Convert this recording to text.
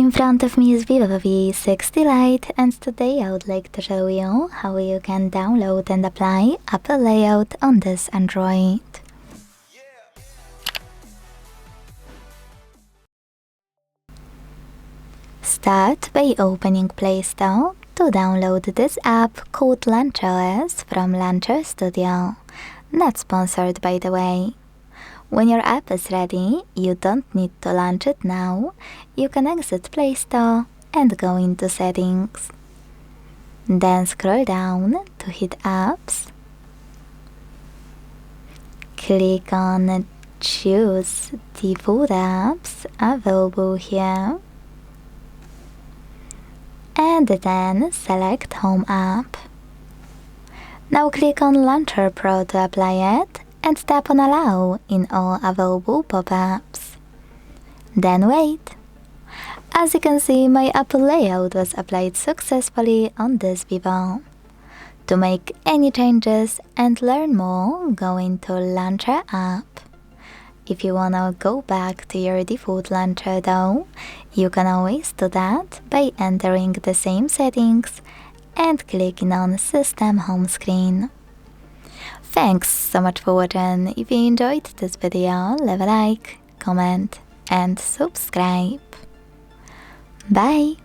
In front of me is VIVO V60 Lite, and today I would like to show you how you can download and apply Apple layout on this Android. Start by opening Play Store to download this app called LaunchOS from Launcher Studio. Not sponsored, by the way. When your app is ready, you don't need to launch it now. You can exit Play Store and go into Settings. Then scroll down to hit Apps. Click on Choose Default Apps available here. And then select Home App. Now click on Launcher Pro to apply it and tap on Allow in all available pop-ups. Then wait. As you can see, my Apple layout was applied successfully on this Vivo. To make any changes and learn more, go into Launcher app. If you wanna go back to your default launcher though, you can always do that by entering the same settings and clicking on System Home Screen. Thanks so much for watching. If you enjoyed this video, leave a like, comment and subscribe. Bye!